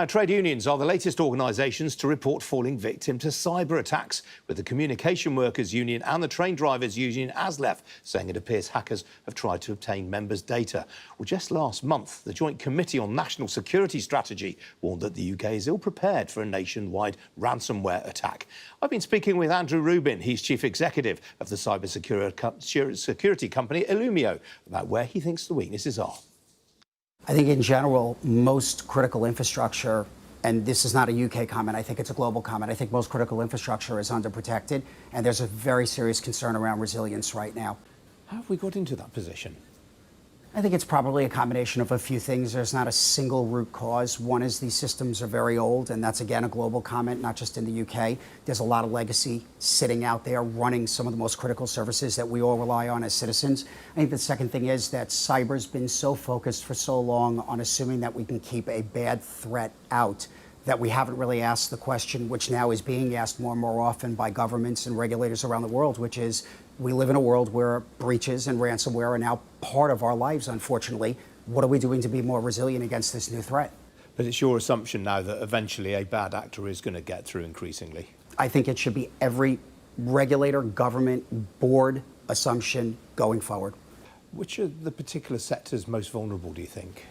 Trade unions are the latest organisations to report falling victim to cyber attacks, with the Communication Workers Union and the Train Drivers Union ASLEF saying it appears hackers have tried to obtain members' data. Well, just last month, the Joint Committee on National Security Strategy warned that the UK is ill-prepared for a nationwide ransomware attack. I've been speaking with Andrew Rubin. He's Chief Executive of the cyber security company Illumio, about where he thinks the weaknesses are. I think in general, most critical infrastructure, and this is not a UK comment, I think it's a global comment, I think most critical infrastructure is underprotected, and there's a very serious concern around resilience right now. How have we got into that position? I think it's probably a combination of a few things. There's not a single root cause. One is these systems are very old, and that's, again, a global comment, not just in the UK. There's a lot of legacy sitting out there running some of the most critical services that we all rely on as citizens. I think the second thing is that cyber's been so focused for so long on assuming that we can keep a bad threat out that we haven't really asked the question, which now is being asked more and more often by governments and regulators around the world, which is, we live in a world where breaches and ransomware are now part of our lives, unfortunately. What are we doing to be more resilient against this new threat? But it's your assumption now that eventually a bad actor is going to get through increasingly. I think it should be every regulator, government, board assumption going forward. Which are the particular sectors most vulnerable, do you think?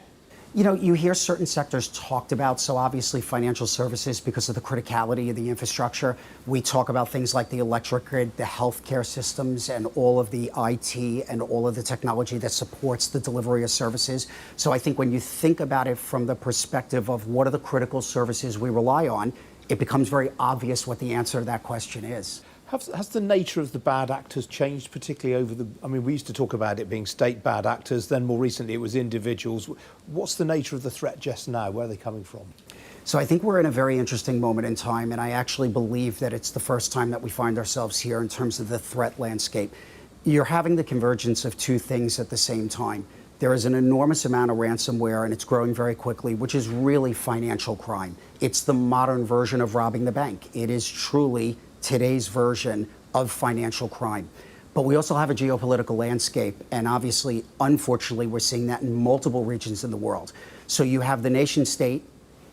You know, you hear certain sectors talked about, so obviously financial services because of the criticality of the infrastructure. We talk about things like the electric grid, the healthcare systems, and all of the IT and all of the technology that supports the delivery of services. So I think when you think about it from the perspective of what are the critical services we rely on, it becomes very obvious what the answer to that question is. Has the nature of the bad actors changed, particularly over the... I mean, we used to talk about it being state bad actors, then more recently it was individuals. What's the nature of the threat just now? Where are they coming from? So I think we're in a very interesting moment in time, and I actually believe that it's the first time that we find ourselves here in terms of the threat landscape. You're having the convergence of two things at the same time. There is an enormous amount of ransomware, and it's growing very quickly, which is really financial crime. It's the modern version of robbing the bank. It is truly today's version of financial crime. But we also have a geopolitical landscape, and obviously, unfortunately, we're seeing that in multiple regions in the world. So you have the nation state,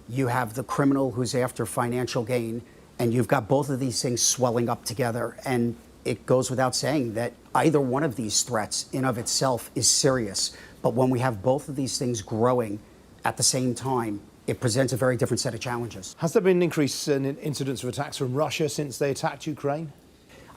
you have the criminal who's after financial gain, and you've got both of these things swelling up together. And it goes without saying that either one of these threats in of itself is serious. But when we have both of these things growing at the same time, it presents a very different set of challenges. Has there been an increase in incidents of attacks from Russia since they attacked Ukraine?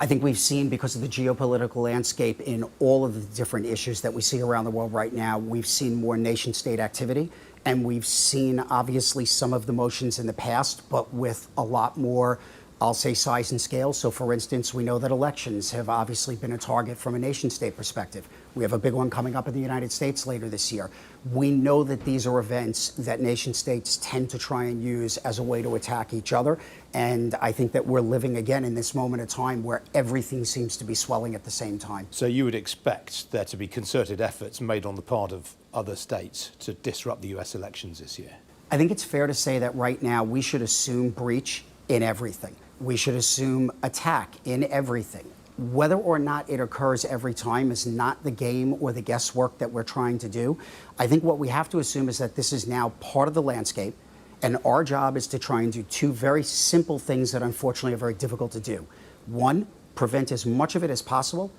I think we've seen, because of the geopolitical landscape in all of the different issues that we see around the world right now, we've seen more nation-state activity, and we've seen, obviously, some of the motions in the past, but with a lot more, I'll say, size and scale. So, for instance, we know that elections have obviously been a target from a nation-state perspective. We have a big one coming up in the United States later this year. We know that these are events that nation-states tend to try and use as a way to attack each other. And I think that we're living again in this moment of time where everything seems to be swelling at the same time. So you would expect there to be concerted efforts made on the part of other states to disrupt the US elections this year? I think it's fair to say that right now we should assume breach in everything. We should assume attack in everything. Whether or not it occurs every time is not the game or the guesswork that we're trying to do. I think what we have to assume is that this is now part of the landscape, and our job is to try and do two very simple things that unfortunately are very difficult to do. One, prevent as much of it as possible,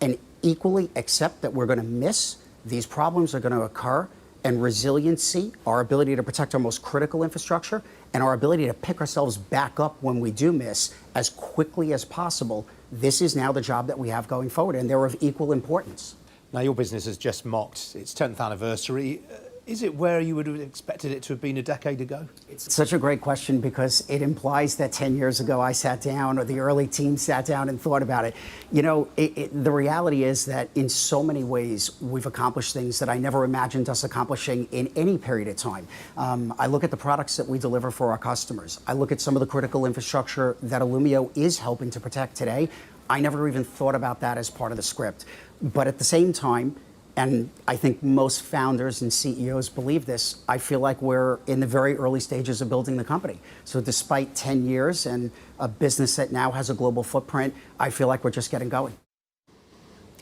and equally accept that we're going to miss. These problems are going to occur, and resiliency, our ability to protect our most critical infrastructure, and our ability to pick ourselves back up when we do miss as quickly as possible. This is now the job that we have going forward, and they're of equal importance. Now, your business has just marked its 10th anniversary. Is it where you would have expected it to have been a decade ago? It's such a great question, because it implies that 10 years ago I sat down, or the early team sat down and thought about it. You know, the reality is that in so many ways we've accomplished things that I never imagined us accomplishing in any period of time. I look at the products that we deliver for our customers. I look at some of the critical infrastructure that Illumio is helping to protect today. I never even thought about that as part of the script. But at the same time, and I think most founders and CEOs believe this, I feel like we're in the very early stages of building the company. So despite 10 years and a business that now has a global footprint, I feel like we're just getting going.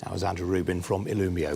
That was Andrew Rubin from Illumio.